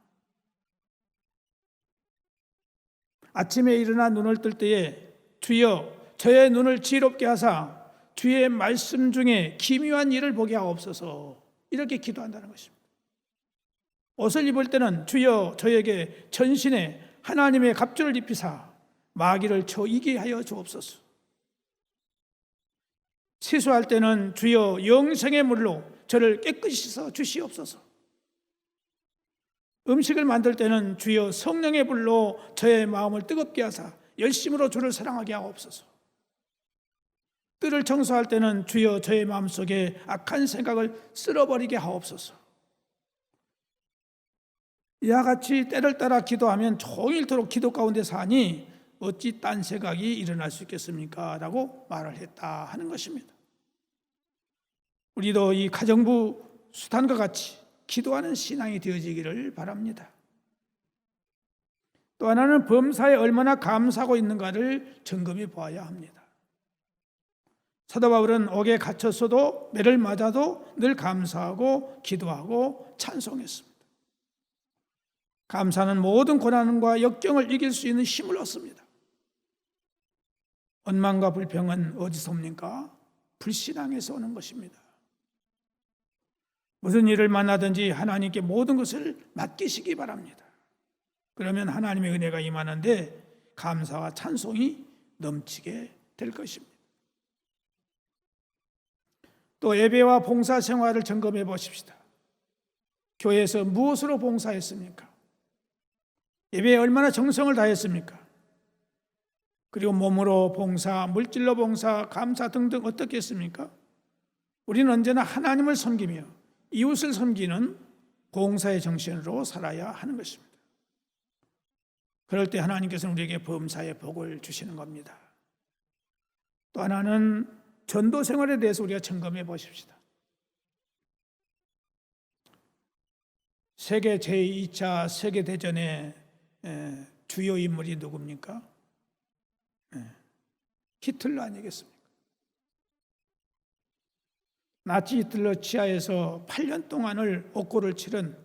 S1: 아침에 일어나 눈을 뜰 때에 주여 저의 눈을 지혜롭게 하사 주의 말씀 중에 기묘한 일을 보게 하옵소서, 이렇게 기도한다는 것입니다. 옷을 입을 때는 주여 저에게 전신에 하나님의 갑주를 입히사 마귀를 쳐 이기게 하여 주옵소서. 세수할 때는 주여 영생의 물로 저를 깨끗이 씻어 주시옵소서. 음식을 만들 때는 주여 성령의 불로 저의 마음을 뜨겁게 하사 열심으로 주를 사랑하게 하옵소서. 뜰을 청소할 때는 주여 저의 마음속에 악한 생각을 쓸어버리게 하옵소서. 이와 같이 때를 따라 기도하면 종일토록 기도 가운데 사니 어찌 딴 생각이 일어날 수 있겠습니까? 라고 말을 했다 하는 것입니다. 우리도 이 가정부 수단과 같이 기도하는 신앙이 되어지기를 바랍니다. 또 하나는 범사에 얼마나 감사하고 있는가를 점검해 보아야 합니다. 사도 바울은 옥에 갇혔어도 매를 맞아도 늘 감사하고 기도하고 찬송했습니다. 감사는 모든 고난과 역경을 이길 수 있는 힘을 얻습니다. 원망과 불평은 어디서 옵니까? 불신앙에서 오는 것입니다. 무슨 일을 만나든지 하나님께 모든 것을 맡기시기 바랍니다. 그러면 하나님의 은혜가 임하는데 감사와 찬송이 넘치게 될 것입니다. 또 예배와 봉사 생활을 점검해 보십시다. 교회에서 무엇으로 봉사했습니까? 예배에 얼마나 정성을 다했습니까? 그리고 몸으로 봉사, 물질로 봉사, 감사 등등 어떻게 했습니까? 우리는 언제나 하나님을 섬기며 이웃을 섬기는 봉사의 정신으로 살아야 하는 것입니다. 그럴 때 하나님께서는 우리에게 범사의 복을 주시는 겁니다. 또 하나는 전도 생활에 대해서 우리가 점검해 보십시다. 세계 제2차 세계대전의 주요 인물이 누굽니까? 히틀러 아니겠습니까? 나치 히틀러 치하에서 8년 동안을 옥고를 치른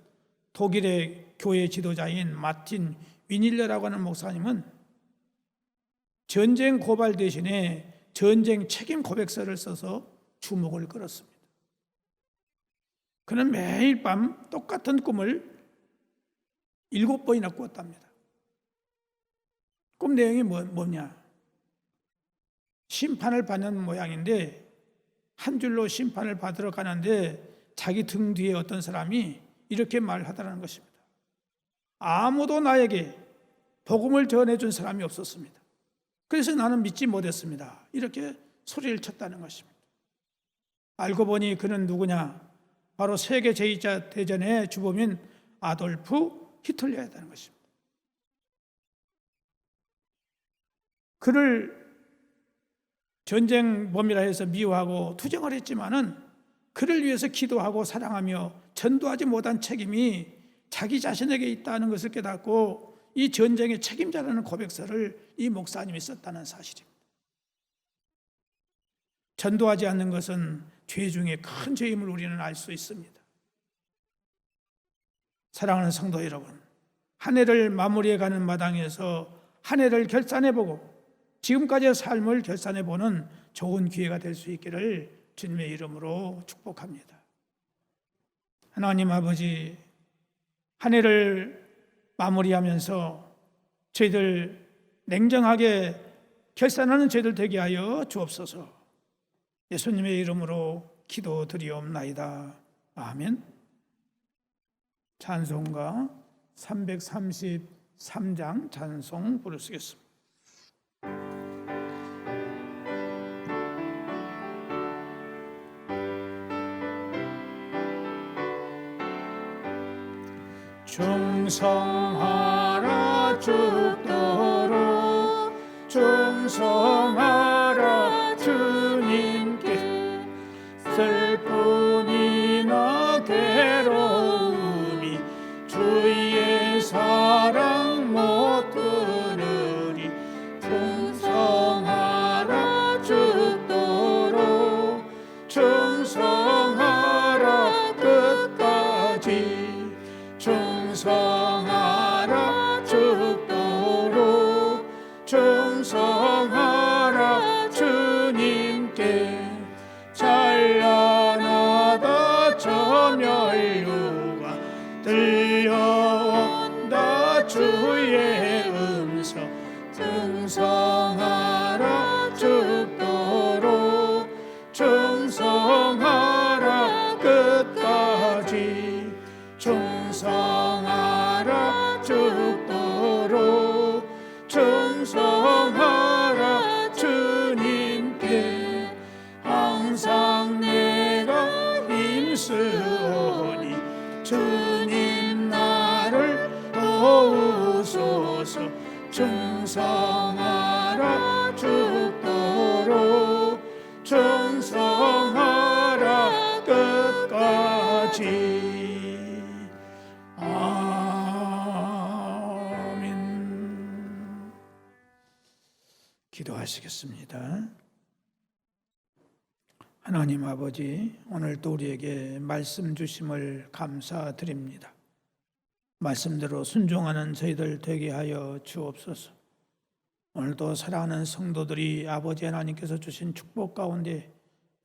S1: 독일의 교회 지도자인 마틴 위닐러라고 하는 목사님은 전쟁 고발 대신에 전쟁 책임 고백서를 써서 주목을 끌었습니다. 그는 매일 밤 똑같은 꿈을 7번이나 꾸었답니다. 꿈 내용이 뭐냐? 심판을 받는 모양인데 한 줄로 심판을 받으러 가는데 자기 등 뒤에 어떤 사람이 이렇게 말하더라는 것입니다. 아무도 나에게 복음을 전해준 사람이 없었습니다. 그래서 나는 믿지 못했습니다. 이렇게 소리를 쳤다는 것입니다. 알고 보니 그는 누구냐? 바로 세계 제2차 대전의 주범인 아돌프 히틀러였다는 것입니다. 그를 전쟁범이라 해서 미워하고 투정을 했지만은 그를 위해서 기도하고 사랑하며 전도하지 못한 책임이 자기 자신에게 있다는 것을 깨닫고 이 전쟁의 책임자라는 고백서를 이 목사님이 썼다는 사실입니다. 전도하지 않는 것은 죄 중에 큰 죄임을 우리는 알 수 있습니다. 사랑하는 성도 여러분, 한 해를 마무리해가는 마당에서 한 해를 결산해보고 지금까지의 삶을 결산해보는 좋은 기회가 될 수 있기를 주님의 이름으로 축복합니다. 하나님 아버지, 한 해를 마무리하면서 저희들 냉정하게 결산하는 저희들 되게 하여 주옵소서. 예수님의 이름으로 기도드리옵나이다. 아멘. 찬송가 333장 찬송 부르시겠습니다. 충성하라 죽도록 충성하라 충성하라 주님께 찬란하다 전연류가 들려온다 주의 음성 충성하라 죽도록 충성하라 끝까지 충성하라 죽도록 충성하라 주님께 항상 내가 힘쓰오니 주님 나를 도우소서 충성하라 죽도록 충성하라 끝까지. 아멘. 기도하시겠습니다. 하나님 아버지, 오늘도 우리에게 말씀 주심을 감사드립니다. 말씀대로 순종하는 저희들 되게 하여 주옵소서. 오늘도 사랑하는 성도들이 아버지 하나님께서 주신 축복 가운데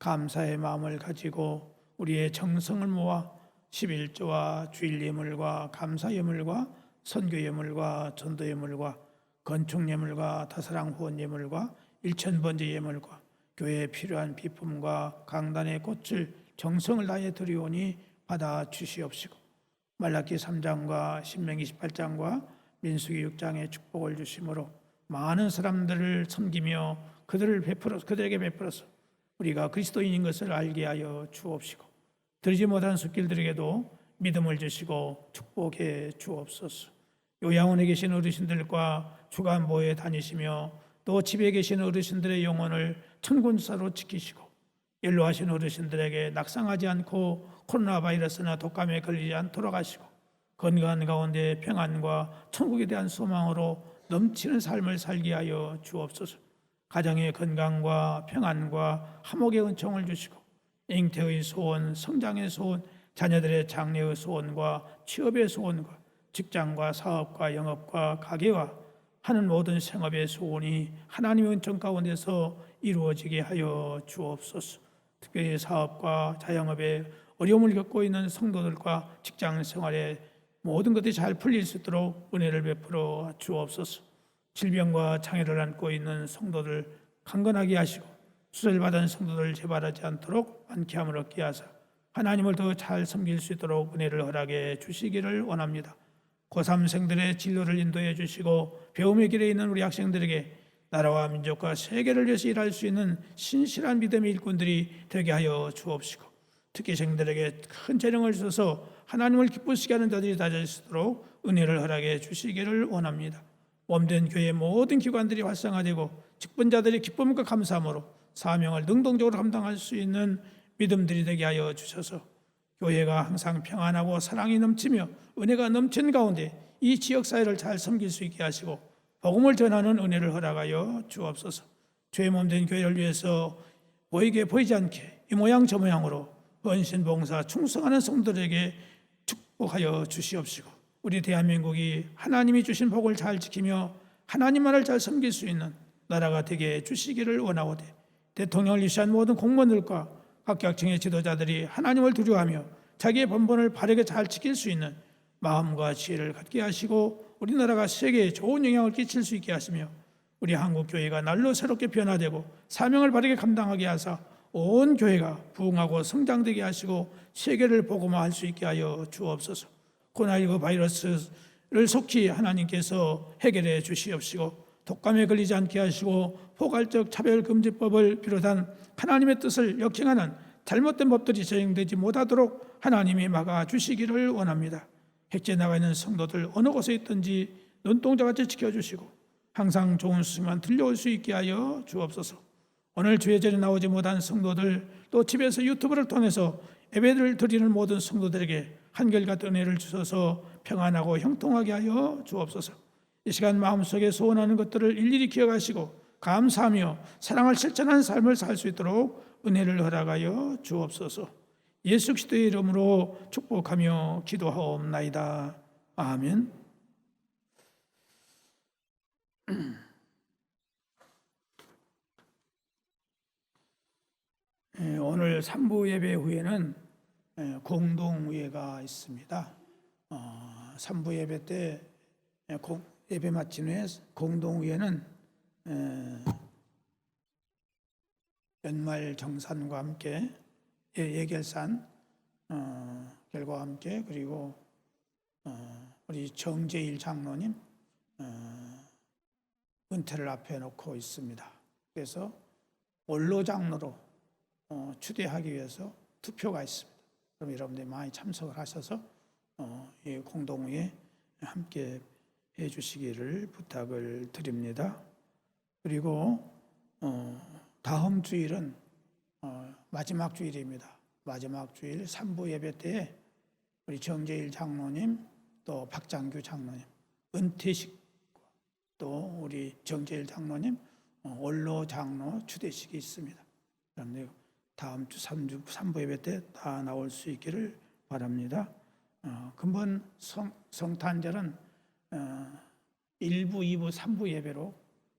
S1: 감사의 마음을 가지고 우리의 정성을 모아 11조와 주일 예물과 감사 예물과 선교 예물과 전도 예물과 건축 예물과 다사랑 후원 예물과 1000번째 예물과 교회에 필요한 비품과 강단의 꽃을 정성을 다해 드리오니 받아 주시옵시고 말라기 3장과 신명기 18장과 민수기 6장의 축복을 주심으로 많은 사람들을 섬기며 그들에게 베풀어서 우리가 그리스도인인 것을 알게 하여 주옵시고 들지 못한 숲길들에게도 믿음을 주시고 축복해 주옵소서. 요양원에 계신 어르신들과 주간보에 다니시며 또 집에 계신 어르신들의 영혼을 천군사로 지키시고 연로하신 어르신들에게 낙상하지 않고 코로나 바이러스나 독감에 걸리지 않도록 하시고 건강한 가운데 평안과 천국에 대한 소망으로 넘치는 삶을 살게 하여 주옵소서. 가정의 건강과 평안과 화목의 은총을 주시고 잉태의 소원, 성장의 소원, 자녀들의 장래의 소원과 취업의 소원과 직장과 사업과 영업과 가게와 하는 모든 생업의 소원이 하나님의 은총 가운데서 이루어지게 하여 주옵소서. 특별히 사업과 자영업에 어려움을 겪고 있는 성도들과 직장 생활에 모든 것들이 잘 풀릴 수 있도록 은혜를 베풀어 주옵소서. 질병과 장애를 안고 있는 성도들 강건하게 하시고 수술받은 성도들 재발하지 않도록 안쾌함을 얻게 하사 하나님을 더 잘 섬길 수 있도록 은혜를 허락해 주시기를 원합니다. 고3생들의 진로를 인도해 주시고 배움의 길에 있는 우리 학생들에게 나라와 민족과 세계를 위해서 일할 수 있는 신실한 믿음의 일꾼들이 되게 하여 주옵시고 특기생들에게 큰 재능을 주셔서 하나님을 기쁘시게 하는 자들이 다질 수 있도록 은혜를 허락해 주시기를 원합니다. 몸된 교회의 모든 기관들이 활성화되고 직분자들이 기쁨과 감사함으로 사명을 능동적으로 감당할 수 있는 믿음들이 되게 하여 주셔서 교회가 항상 평안하고 사랑이 넘치며 은혜가 넘친 가운데 이 지역사회를 잘 섬길 수 있게 하시고 복음을 전하는 은혜를 허락하여 주옵소서. 죄 몸된 교회를 위해서 보이게 보이지 않게 이 모양 저 모양으로 헌신봉사 충성하는 성도들에게 축복하여 주시옵시고 우리 대한민국이 하나님이 주신 복을 잘 지키며 하나님만을 잘 섬길 수 있는 나라가 되게 해주시기를 원하오되 대통령을 유시한 모든 공무원들과 각계층의 지도자들이 하나님을 두려워하며 자기의 본분을 바르게 잘 지킬 수 있는 마음과 지혜를 갖게 하시고 우리나라가 세계에 좋은 영향을 끼칠 수 있게 하시며 우리 한국교회가 날로 새롭게 변화되고 사명을 바르게 감당하게 하사 온 교회가 부흥하고 성장되게 하시고 세계를 복음화할 수 있게 하여 주옵소서. 코로나19 바이러스를 속히 하나님께서 해결해 주시옵시고 독감에 걸리지 않게 하시고 포괄적 차별금지법을 비롯한 하나님의 뜻을 역행하는 잘못된 법들이 적용되지 못하도록 하나님이 막아주시기를 원합니다. 핵지에 나가 있는 성도들 어느 곳에 있든지 눈동자같이 지켜주시고 항상 좋은 수만 들려올 수 있게 하여 주옵소서. 오늘 주의 전에 나오지 못한 성도들 또 집에서 유튜브를 통해서 예배를 드리는 모든 성도들에게 한결같은 은혜를 주셔서 평안하고 형통하게 하여 주옵소서. 이 시간 마음속에 소원하는 것들을 일일이 기억하시고 감사하며 사랑을 실천하는 삶을 살 수 있도록 은혜를 허락하여 주옵소서. 예수 그리스도의 이름으로 축복하며 기도하옵나이다. 아멘. 오늘 3부 예배 후에는 공동의회가 있습니다. 3부 예배 때 예배 마친 후에 공동의회는 연말 정산과 함께 예결산 결과와 함께 그리고 우리 정재일 장로님 은퇴를 앞에 놓고 있습니다. 그래서 원로 장로로 추대하기 위해서 투표가 있습니다. 그럼 여러분들이 많이 참석을 하셔서 이 공동회에 함께 해주시기를 부탁을 드립니다. 그리고 다음 주일은 마지막 주일입니다. 마지막 주일 3부 예배 때에 우리 정재일 장로님 또 박장규 장로님 은퇴식 또 우리 정재일 장로님 원로 장로 추대식이 있습니다. 그런데 다음 주 3부 예배 때 다 나올 수 있기를 바랍니다. 금번 성탄절은 1부, 2부, 3부 예배로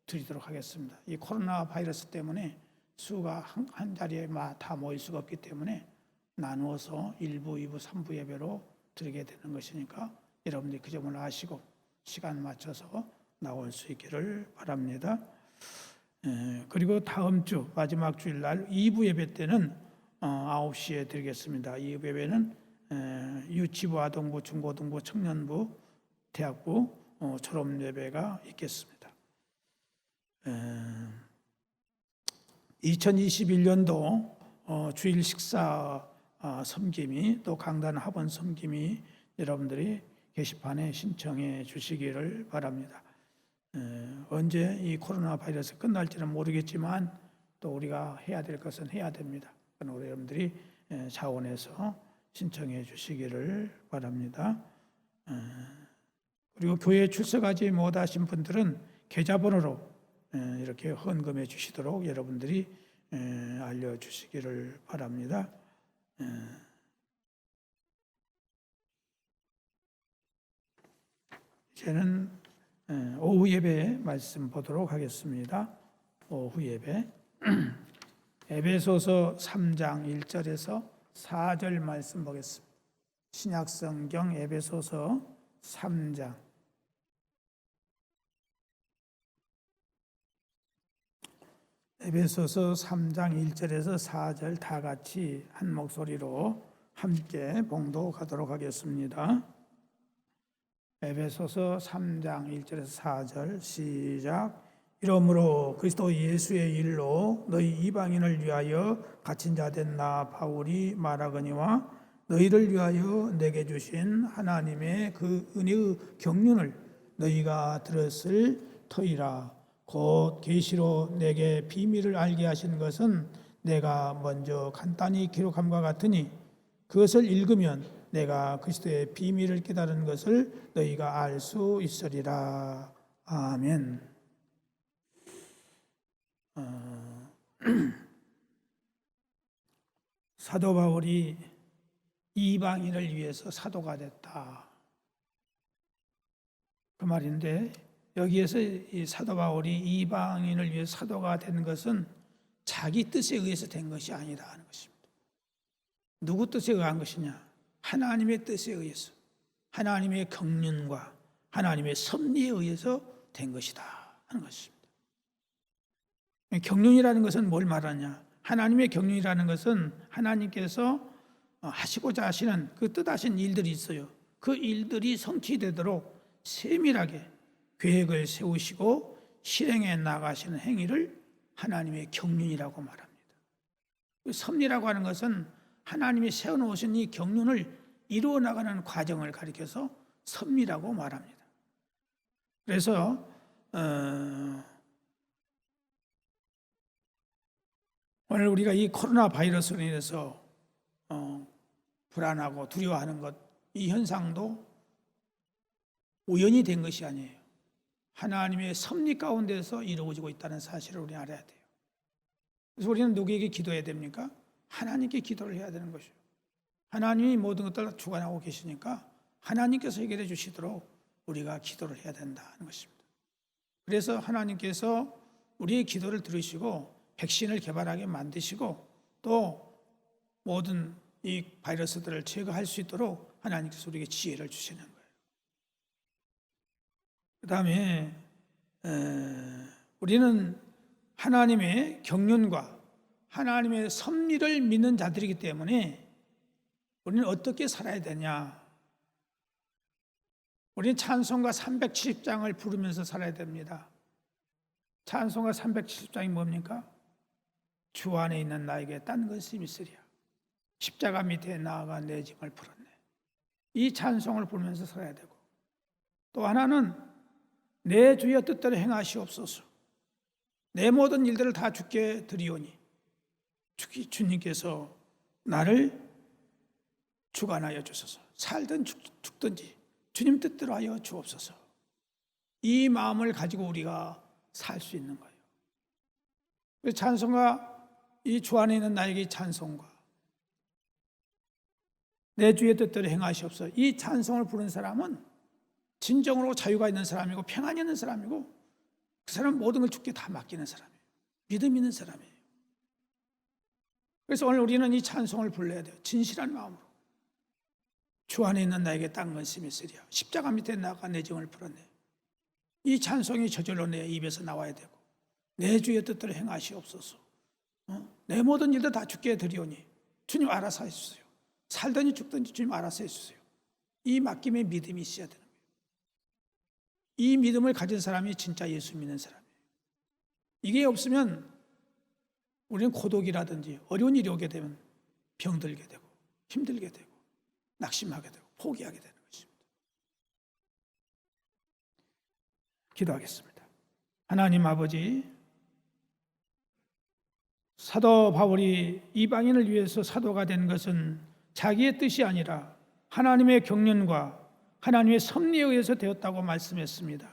S1: 드리도록 하겠습니다. 이 코로나 바이러스 때문에 수가 한 자리에 다 모일 수가 없기 때문에 나누어서 1부, 2부, 3부 예배로 드리게 되는 것이니까 여러분들이 그 점을 아시고 시간 맞춰서 나올 수 있기를 바랍니다. 그리고 다음 주 마지막 주일날 2부 예배 때는 9시에 드리겠습니다. 2부 예배는 유치부, 아동부, 중고등부, 청년부, 대학부 졸업 예배가 있겠습니다. 2021년도 주일 식사 섬김이 또 강단 학원 섬김이 여러분들이 게시판에 신청해 주시기를 바랍니다. 언제 이 코로나 바이러스 끝날지는 모르겠지만 또 우리가 해야 될 것은 해야 됩니다. 그러나 여러분들이 자원해서 신청해 주시기를 바랍니다. 그리고 교회에 출석하지 못하신 분들은 계좌번호로 이렇게 헌금해 주시도록 여러분들이 알려주시기를 바랍니다. 이제는 오후 예배 말씀 보도록 하겠습니다. 오후 예배 에베소서 3장 1절에서 4절 말씀 보겠습니다. 신약성경 에베소서 3장 에베소서 3장 1절에서 4절 다 같이 한 목소리로 함께 봉독하도록 하겠습니다. 에베소서 3장 1절에서 4절 시작. 이러므로 그리스도 예수의 일로 너희 이방인을 위하여 갇힌 자 된 나 바울이 말하거니와 너희를 위하여 내게 주신 하나님의 그 은혜의 경륜을 너희가 들었을 터이라. 곧 계시로 내게 비밀을 알게 하신 것은 내가 먼저 간단히 기록함과 같으니 그것을 읽으면 내가 그리스도의 비밀을 깨달은 것을 너희가 알 수 있으리라. 아멘. 사도 바울이 이방인을 위해서 사도가 됐다. 그 말인데 여기에서 이 사도 바울이 이방인을 위해서 사도가 된 것은 자기 뜻에 의해서 된 것이 아니다 하는 것입니다. 누구 뜻에 의한 것이냐? 하나님의 뜻에 의해서, 하나님의 경륜과 하나님의 섭리에 의해서 된 것이다 하는 것입니다. 경륜이라는 것은 뭘 말하냐? 하나님의 경륜이라는 것은 하나님께서 하시고자 하시는 그 뜻하신 일들이 있어요. 그 일들이 성취되도록 세밀하게 계획을 세우시고 실행해 나가시는 행위를 하나님의 경륜이라고 말합니다. 섭리라고 하는 것은 하나님이 세워놓으신 이 경륜을 이루어 나가는 과정을 가리켜서 섭리라고 말합니다. 그래서 오늘 우리가 이 코로나 바이러스로 인해서 불안하고 두려워하는 것, 이 현상도 우연히 된 것이 아니에요. 하나님의 섭리 가운데서 이루어지고 있다는 사실을 우리 알아야 돼요. 그래서 우리는 누구에게 기도해야 됩니까? 하나님께 기도를 해야 되는 것이죠. 하나님이 모든 것들을 주관하고 계시니까 하나님께서 해결해 주시도록 우리가 기도를 해야 된다는 것입니다. 그래서 하나님께서 우리의 기도를 들으시고 백신을 개발하게 만드시고 또 모든 이 바이러스들을 제거할 수 있도록 하나님께서 우리에게 지혜를 주시는 거예요. 그 다음에 우리는 하나님의 경륜과 하나님의 섭리를 믿는 자들이기 때문에 우리는 어떻게 살아야 되냐? 우리는 찬송가 370장을 부르면서 살아야 됩니다. 찬송가 370장이 뭡니까? 주 안에 있는 나에게 딴 것이 있으랴. 십자가 밑에 나아가 내 짐을 풀었네. 이 찬송을 부르면서 살아야 되고, 또 하나는 내 주의 뜻대로 행하시옵소서. 내 모든 일들을 다 주께 드리오니 주님께서 나를 주관하여 주소서. 살든 죽든지 주님 뜻대로 하여 주옵소서. 이 마음을 가지고 우리가 살 수 있는 거예요. 그래서 찬송가, 이 주 안에 있는 나에게 찬송가, 내 주의 뜻대로 행하시옵소서. 이 찬송을 부른 사람은 진정으로 자유가 있는 사람이고 평안이 있는 사람이고, 그 사람은 모든 걸 주께 다 맡기는 사람이에요. 믿음 있는 사람이에요. 그래서 오늘 우리는 이 찬송을 불러야 돼요. 진실한 마음으로. 주 안에 있는 나에게 딴 것이 있으랴. 십자가 밑에 나아가 내 짐을 풀었네. 이 찬송이 저절로 내 입에서 나와야 되고, 내 주의 뜻대로 행하시옵소서. 내 모든 일도 다 주께 드리오니 주님 알아서 해주세요. 살든지 죽든지 주님 알아서 해주세요. 이 맡김의 믿음이 있어야 되는 거예요. 이 믿음을 가진 사람이 진짜 예수 믿는 사람이에요. 이게 없으면 우리는 고독이라든지 어려운 일이 오게 되면 병들게 되고 힘들게 되고 낙심하게 되고 포기하게 되는 것입니다. 기도하겠습니다. 하나님 아버지, 사도 바울이 이방인을 위해서 사도가 된 것은 자기의 뜻이 아니라 하나님의 경륜과 하나님의 섭리에 의해서 되었다고 말씀했습니다.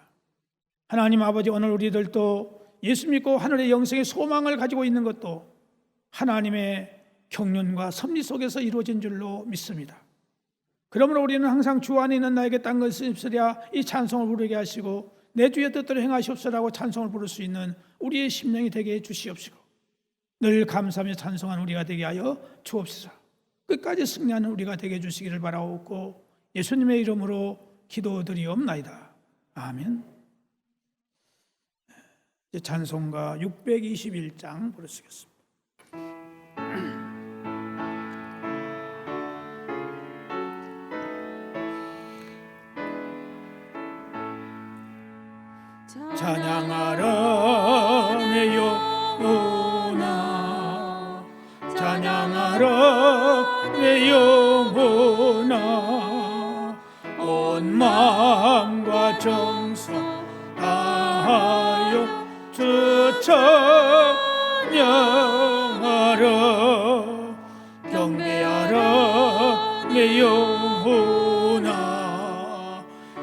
S1: 하나님 아버지, 오늘 우리들도 예수 믿고 하늘의 영생의 소망을 가지고 있는 것도 하나님의 경륜과 섭리 속에서 이루어진 줄로 믿습니다. 그러므로 우리는 항상 주 안에 있는 나에게 딴 것이 없으랴 이 찬송을 부르게 하시고, 내 주의 뜻대로 행하시옵소서라고 찬송을 부를 수 있는 우리의 심령이 되게 해 주시옵시고, 늘 감사하며 찬송하는 우리가 되게 하여 주옵소서. 끝까지 승리하는 우리가 되게 해 주시기를 바라옵고 예수님의 이름으로 기도드리옵나이다. 아멘. 이제 찬송가 621장 부르시겠습니다. 찬양하라 내 영혼아, 찬양하라 내 영혼아, 온 마음과 정성 다하여 주 찬양하라. 경배하라 내 영혼아,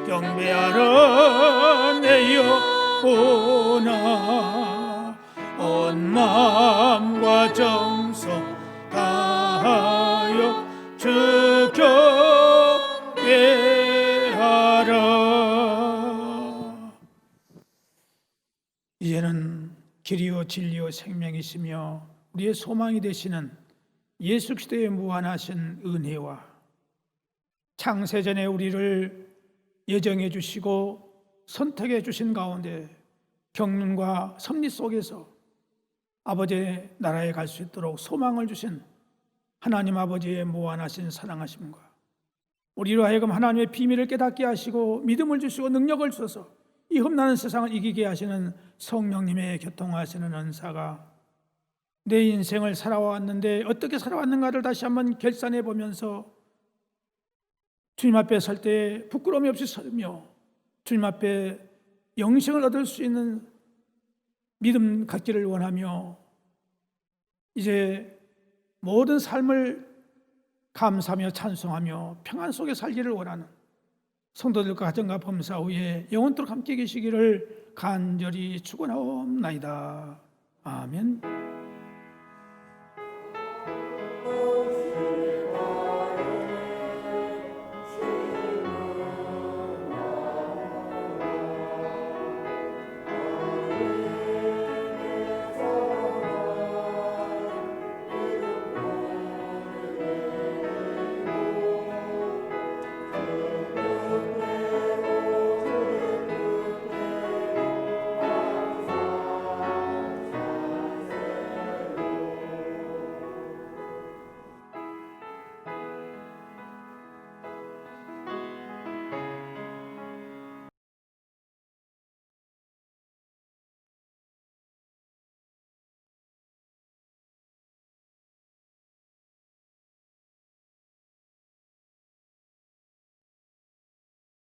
S1: 경배하라 내 영혼아, 온 마음과 정성 다하여 주 경배하라. 이제는 길이요 진리요 생명이시며 우리의 소망이 되시는 예수 그리스도의 무한하신 은혜와 창세전에 우리를 예정해 주시고 선택해 주신 가운데 경륜과 섭리 속에서 아버지의 나라에 갈 수 있도록 소망을 주신 하나님 아버지의 무한하신 사랑하심과 우리로 하여금 하나님의 비밀을 깨닫게 하시고 믿음을 주시고 능력을 주셔서 이 험난한 세상을 이기게 하시는 성령님의 교통하시는 은사가 내 인생을 살아왔는데 어떻게 살아왔는가를 다시 한번 결산해 보면서 주님 앞에 설 때 부끄러움이 없이 서며 주님 앞에 영생을 얻을 수 있는 믿음 갖기를 원하며 이제 모든 삶을 감사하며 찬송하며 평안 속에 살기를 원하는 성도들과 가정과 범사 후에 영원토록 함께 계시기를 간절히 축원하옵나이다. 아멘.